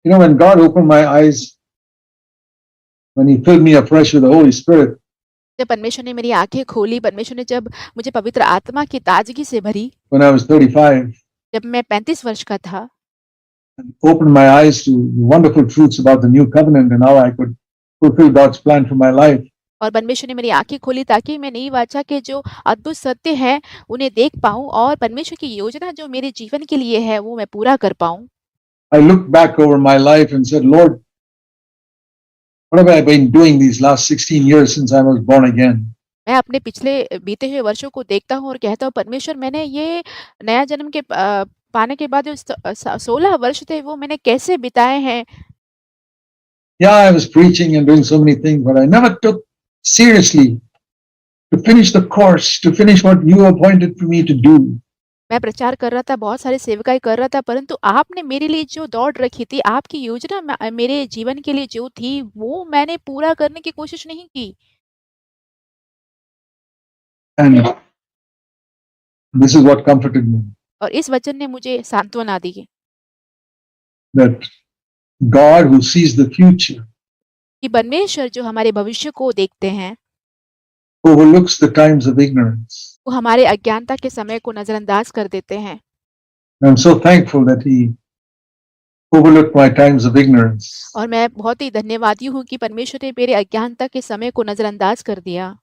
You know, when God opened my eyes, when He filled me afresh with the Holy Spirit, जब परमेश्वर ने मेरी आँखें खोली, परमेश्वर ने जब मुझे पवित्र आत्मा की ताज़गी से भरी, when I was 35, जब मैं 35 वर्ष का था, and opened my eyes to wonderful truths about the new covenant and how I could fulfill God's plan for my life. और परमेश्वर ने मेरी आँखें खोली ताकि मैं नई वाचा के जो अद्भुत सत्य हैं, उन्हें देख पाऊँ और परमेश्वर की योजना जो मेरे जीवन के लिए है, वो मैं पूरा कर पाऊँ। I looked back over my life and said, Lord, what have I been doing these last 16 years since I was born again? मैं अपने पिछले बीते हुए वर्षों को देखता हूँ और कहता हूँ, परमेश्वर मैंने ये नया जन्म के पाने के बाद जो 16 वर्ष थे, वो मैंने कैसे बिताए हैं। Yeah, I was preaching and doing so many things, but I never took seriously to finish the course, to finish what you appointed for me to do. मैं प्रचार कर रहा था, बहुत सारी सेवकाई कर रहा था, परंतु आपने मेरे लिए जो दौड़ रखी थी, आपकी योजना मेरे जीवन के लिए जो थी, वो मैंने पूरा करने की कोशिश नहीं की। And this is what comforted me, और इस वचन ने मुझे सांत्वना दी that God who sees the future कि परमेश्वर जो हमारे भविष्य को देखते हैं, overlooks the times of ignorance. वो हमारे अज्ञानता के समय को नज़रअंदाज कर देते हैं। I'm so thankful that He overlooked my times of ignorance. और मैं बहुत ही धन्यवादी हूँ कि परमेश्वर ने मेरे अज्ञानता के समय को नज़रअंदाज कर दिया।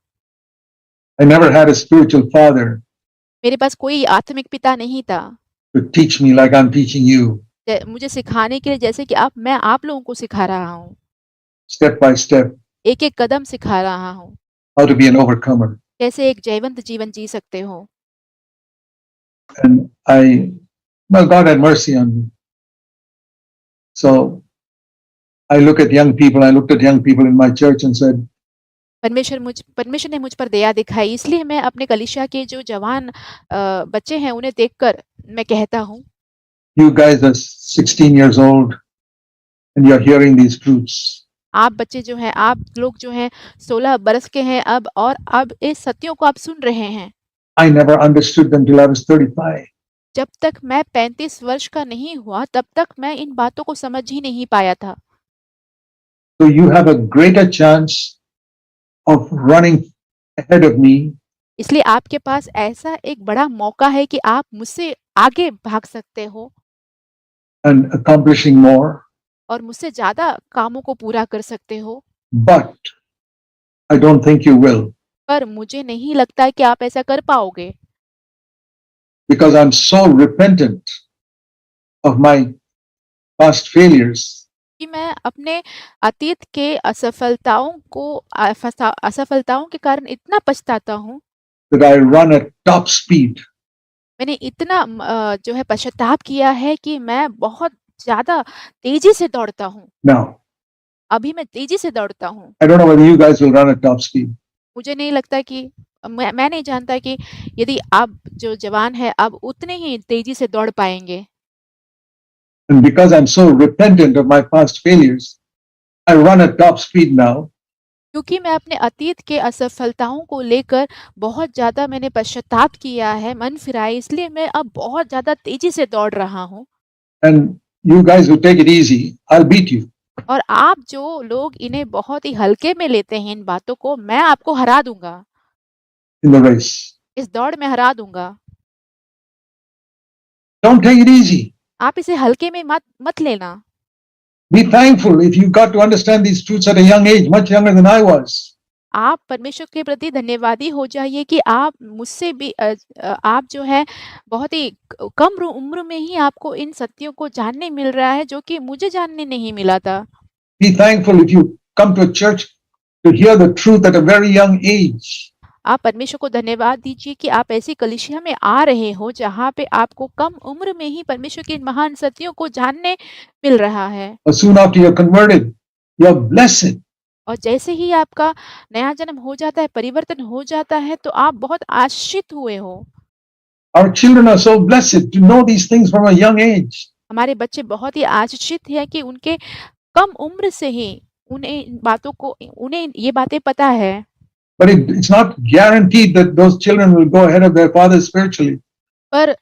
I never had a spiritual father मेरे पास कोई आत्मिक पिता नहीं था, to teach me like I'm teaching you, मुझे सिखाने के लिए जैसे कि मैं आप लोगों को सिखा रहा हूँ, step by step, एक-एक कदम सिखा रहा हूँ, how to be an overcomer. कैसे एक जयवंत जीवन जी सकते हो। And well, God had mercy on me. So I looked at young people in my church and said, परमेश्वर ने मुझ पर दया दिखाई, इसलिए मैं अपने कलीसिया के जो जवान बच्चे हैं, उन्हें देखकर मैं कहता हूँ, you guys are 16 years old and you're hearing these truths. आप बच्चे जो हैं, आप लोग जो हैं 16 बरस के हैं अब, और अब इस सत्यों को आप सुन रहे हैं। I never understood them till I was 35. जब तक मैं 35 वर्ष का नहीं हुआ, तब तक मैं इन बातों को समझ ही नहीं पाया था। So you have a greater chance of running ahead of me इसलिए आपके पास ऐसा एक बड़ा मौका है कि आप मुझसे आगे भाग सकते हो and accomplishing more, और मुझसे ज़्यादा कामों को पूरा कर सकते हो। but I don't think you will, पर मुझे नहीं लगता है कि आप ऐसा कर पाओगे, because I'm so repentant of my past failures कि मैं अपने अतीत के असफलताओं के कारण इतना पछताता हूँ। that I run at top speed. मैंने इतना जो है पश्चाताप किया है कि मैं बहुत ज़्यादा तेज़ी से दौड़ता हूँ। Now, अभी मैं तेज़ी से दौड़ता हूँ। I don't know whether you guys will run at top speed. मुझे नहीं लगता कि मैं नहीं जानता कि यदि आप जो जवान हैं, अब उतने ही तेज़ी से दौड़ पाएँगे। And because I'm so repentant of my past failures, I run at top speed now. क्योंकि मैं अपने अतीत के असफलताओं को लेकर बहुत ज़्यादा मैंने पश्चाताप किया है, मन फिराए, इसलिए मैं अब बहुत ज़्यादा तेज़ी से दौड़ रहा हूँ। And you guys who take it easy, I'll beat you. और आप जो लोग इन्हें बहुत ही हल्के में लेते हैं इन बातों को, मैं आपको हरा दूँगा। In the race. इस दौड़ में हरा दूँगा। Don't take it easy. आप इसे हल्के में मत लेना। Be thankful if you got to understand these truths at a young age, much younger than I was. आप परमेश्वर के प्रति धन्यवादी हो जाइए कि आप मुझसे भी आप जो है बहुत ही कम उम्र में ही आपको इन सत्यों को जानने मिल रहा है, जो कि मुझे जानने नहीं मिला था। Be thankful if you come to a church to hear the truth at a very young age. आप परमेश्वर को धन्यवाद दीजिए कि आप ऐसी कलीसिया में आ रहे हो, जहाँ पे आपको कम उम्र में ही परमेश्वर के इन महान सत्यों को जानने मिल रहा है। Or soon after you're converted, you're blessed. और जैसे ही आपका नया जन्म हो जाता है, परिवर्तन हो जाता है, तो आप बहुत आशीषित हुए हो। Our children are so blessed to know these things from a young age. हमारे बच्चे बहुत ही आशीषित हैं कि उनके कम उम्र से ही उन्हें ये बातें पता है। But it's not guaranteed that those children will go ahead of their fathers spiritually. पर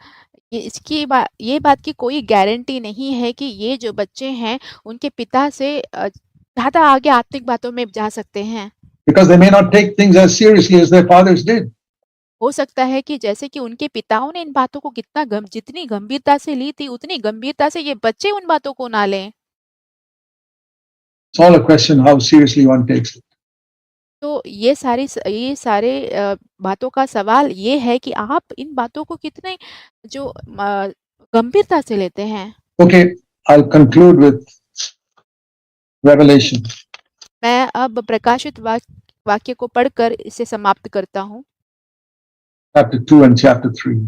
ये बात की कोई गारंटी नहीं है कि ये जो बच्चे हैं, उनके पिता से ज़्यादा आगे आत्मिक बातों में जा सकते हैं। because they may not take things as seriously as their fathers did. हो सकता है कि जैसे कि उनके पिताओं ने इन बातों को जितनी गंभीरता से ली थी, उतनी गंभीरता से ये बच्चे उन बातों को ना लें। It's all a question how seriously one takes it. तो ये सारे बातों का सवाल ये है कि आप इन बातों को कितने गंभीरता से लेते हैं। Okay, I'll conclude with Revelation मैं अब प्रकाशित वाक्य को पढ़कर इसे समाप्त करता हूँ। chapter 2 and chapter 3.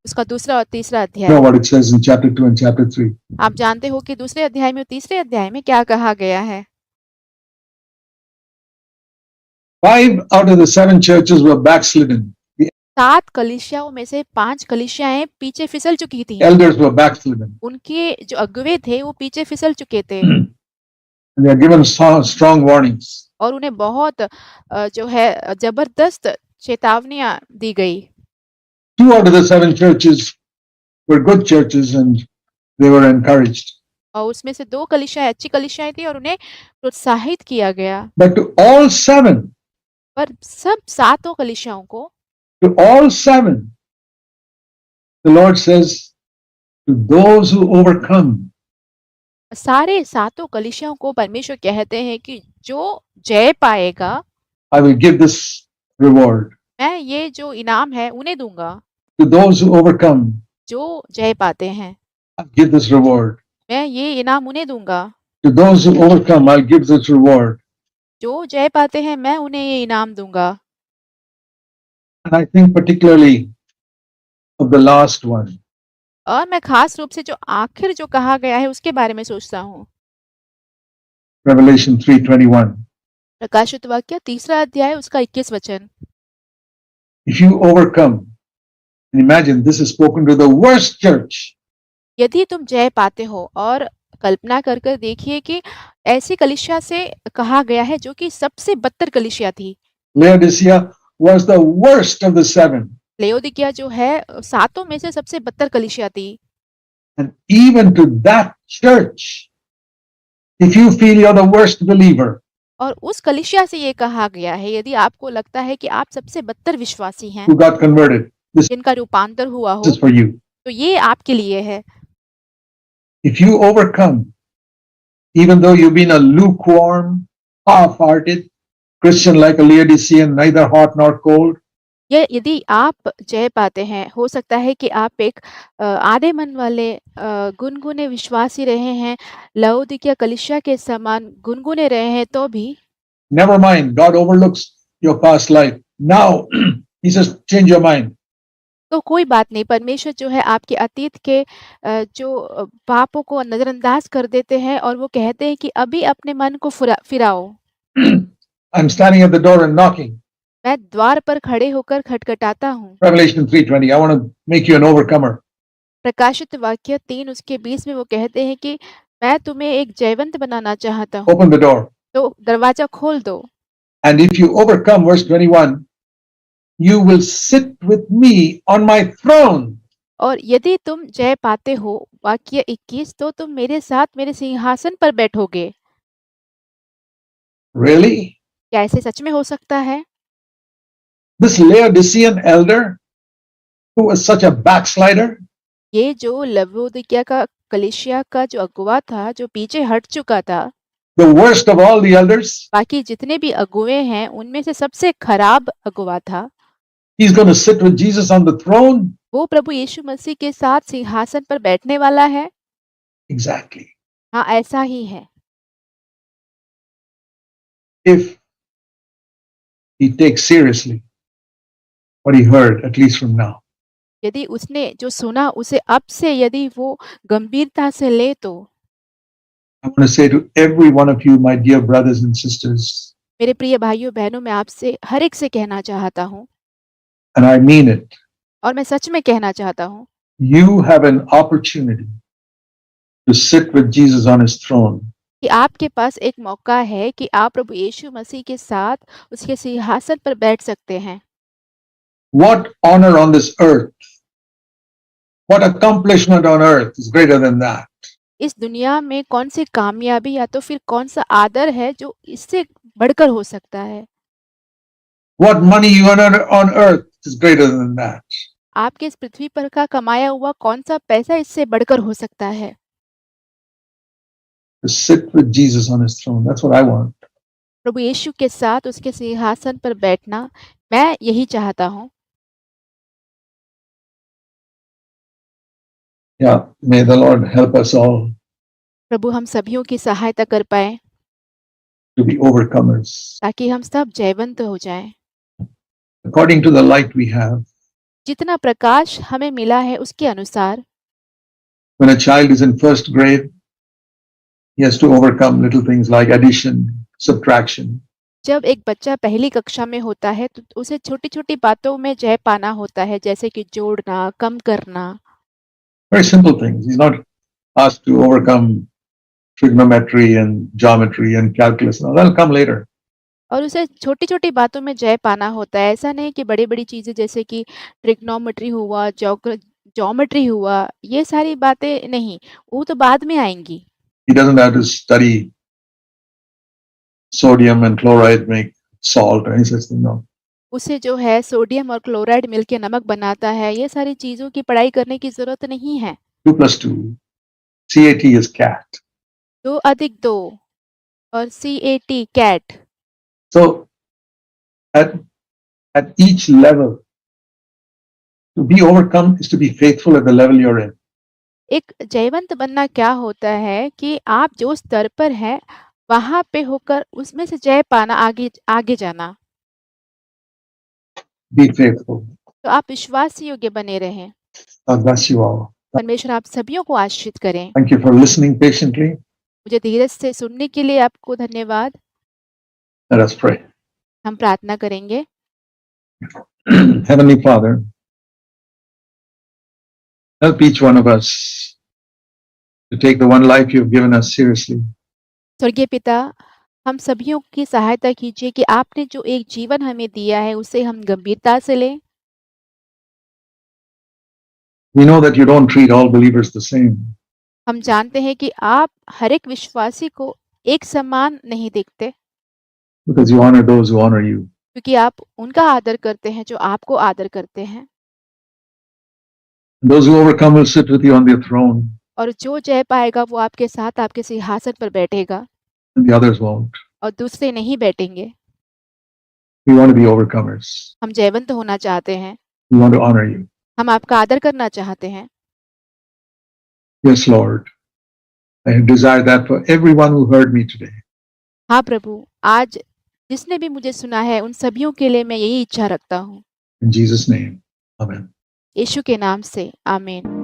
उसका दूसरा और तीसरा You know अध्याय। what it says in chapter 2 and chapter 3. आप जानते हो कि दूसरे अध्याय में और तीसरे अध्याय में क्या कहा गया है। 5 out of the 7 churches were backslidden. 7 कलीसियाओं में से 5 कलीसियाएं पीछे फिसल चुकी थी। Elders were backslidden. उनके जो अगुवे थे वो पीछे फिसल चुके थे And they are given strong warnings. और उन्हें बहुत जो है जबरदस्त चेतावनियां दी गई। 2 out of the 7 churches were good churches and they were encouraged. और उसमें से 2 कलीसियाएं अच्छी कलीसियाएं थी और उन्हें प्रोत्साहित किया गया। But to all 7, पर सब 7 कलीसियाओं को, to all 7, the Lord says, to those who overcome, सारे 7 कलीसियाओं को परमेश्वर कहते हैं कि जो जय पाएगा, I will give this reward. मैं ये जो इनाम है उन्हें दूंगा। To those who overcome, जो जय पाते हैं, I'll give this reward. मैं ये इनाम उन्हें दूंगा। To those who overcome, I'll give this reward. जो जय पाते हैं, मैं उन्हें ये इनाम दूंगा। And I think particularly of the last one. और मैं खास रूप से जो आखिर जो कहा गया है उसके बारे में सोचता हूँ। Revelation 3:21. प्रकाशित वाक्य तीसरा अध्याय उसका 21 वचन। If you overcome, and imagine this is spoken to the worst church. यदि तुम जय पाते हो और कल्पना कर कर देखिए कि ऐसी कलीसिया से कहा गया है जो कि सबसे बदतर कलीसिया थी। Laodicea was the worst of the 7. लेओदिकिया जो है 7 में से सबसे बदतर कलीसिया थी। And even to that church, if you feel you're the worst believer, और उस कलीसिया से ये कहा गया है, यदि आपको लगता है कि आप सबसे बदतर विश्वासी हैं, who got converted, this जिनका रूपांतर हुआ हो, is for you. तो ये आपके लिए है। If you overcome, even though you've been a lukewarm, half-hearted Christian like a Laodicean, neither hot nor cold, ये यदि आप जय पाते हैं, हो सकता है कि आप एक आधे मन वाले गुनगुने विश्वासी रहे हैं, लउदीकिया कलीसिया के समान गुनगुने रहे हैं तो भी never mind, God overlooks your past life. Now, He says, change your mind. तो कोई बात नहीं, परमेश्वर जो है आपके अतीत के जो पापों को नज़रअंदाज कर देते हैं और वो कहते हैं कि अभी अपने मन को फिराओ। I'm standing at the door and knocking. मैं द्वार पर खड़े होकर खटखटाता हूँ। Revelation 3:20. I want to make you an overcomer. प्रकाशित वाक्य 3 उसके 20 में वो कहते हैं कि मैं तुम्हें एक जयवंत बनाना चाहता हूँ। Open the door. तो दरवाजा खोल दो। And if you overcome, verse 21, you will sit with me on my throne. और यदि तुम जय पाते हो, वाक्य 21, तो तुम मेरे साथ मेरे सिंहासन पर बैठोगे। Really? क्या ऐसे सच में हो सकता है? This Laodicean elder who was such a backslider, ये जो लवोदिकिया का कलीसिया का जो अगुवा था, जो पीछे हट चुका था, the worst of all the elders, बाकी जितने भी अगुवे हैं उनमें से सबसे खराब अगुवा था। he's going to sit with Jesus on the throne? वो प्रभु यीशु मसीह के साथ सिंहासन पर बैठने वाला है। Exactly. हाँ, ऐसा ही है। If he takes seriously what he heard, at least from now. यदि उसने जो सुना उसे अब से यदि वो गंभीरता से ले तो I want to say to every one of you, my dear brothers and sisters, मेरे प्रिय भाइयों बहनों, मैं आपसे हर एक से कहना चाहता हूँ and I mean it, और मैं सच में कहना चाहता हूँ, you have an opportunity to sit with Jesus on his throne. कि आपके पास एक मौका है कि आप प्रभु यीशु मसीह के साथ उसके सिंहासन पर बैठ सकते हैं। What honor on this earth What accomplishment on earth is greater than that? इस दुनिया में कौन सी कामयाबी या तो फिर कौन सा आदर है जो इससे बढ़कर हो सकता है? What money you earn on earth is greater than that? आपके इस पृथ्वी पर का कमाया हुआ कौन सा पैसा इससे बढ़कर हो सकता है? To sit with Jesus on his throne. That's what I want. प्रभु यीशु के साथ उसके सिंहासन पर बैठना, मैं यही चाहता हूँ। Yeah, may the Lord help us all प्रभु हम सभियों की सहायता कर पाएँ, to be overcomers. ताकि हम सब जयवंत हो जाएँ। According to the light we have, जितना प्रकाश हमें मिला है उसके अनुसार, when a child is in first grade, he has to overcome little things like addition, subtraction. जब एक बच्चा पहली कक्षा में होता है तो उसे छोटी-छोटी बातों में जय पाना होता है, जैसे कि जोड़ना, कम करना। Very simple things. He's not asked to overcome trigonometry and geometry and calculus. Now, that'll come later. और उसे छोटी-छोटी बातों में जय पाना होता है। ऐसा नहीं कि बड़ी-बड़ी चीज़ें जैसे कि ट्रिग्नोमेट्री हुआ, ज्योमेट्री हुआ, ये सारी बातें नहीं, वो तो बाद में आएँगी। He doesn't have to study sodium and chloride make salt or any such thing. No. उसे जो है सोडियम और क्लोराइड मिलके नमक बनाता है, ये सारी चीज़ों की पढ़ाई करने की ज़रूरत नहीं है। 2 plus 2. CAT is cat. 2 अधिक 2 और CAT cat. So at each level, to be overcome is to be faithful at the level you're in. एक जयवंत बनना क्या होता है कि आप जो स्तर पर हैं, वहाँ पे होकर उसमें से जय पाना, आगे आगे जाना। Be faithful. तो आप विश्वास योग्य बने रहें। God bless you all. परमेश्वर आप सभियों को आशीषित करें। Thank you for listening patiently. मुझे धीरज से सुनने के लिए आपको धन्यवाद। Let us pray. हम प्रार्थना करेंगे। Heavenly Father, help each one of us to take the one life you've given us seriously. स्वर्गीय पिता, हम सभियों की सहायता कीजिए कि आपने जो एक जीवन हमें दिया है, उसे हम गंभीरता से लें। We know that you don't treat all believers the same. हम जानते हैं कि आप हर एक विश्वासी को एक समान नहीं देखते, Because you honor those who honor you. क्योंकि आप उनका आदर करते हैं जो आपको आदर करते हैं। Those who overcome will sit with you on their throne, और जो जय पाएगा वो आपके साथ आपके सिंहासन पर बैठेगा and the others won't. और दूसरे नहीं बैठेंगे। We want to be overcomers. हम जयवंत होना चाहते हैं, We want to honor you. हम आपका आदर करना चाहते हैं। Yes, Lord. I desire that for everyone who heard me today. हाँ प्रभु, आज जिसने भी मुझे सुना है उन सभियों के लिए मैं यही इच्छा रखता हूँ। In Jesus' name. Amen. यीशु के नाम से, आमीन।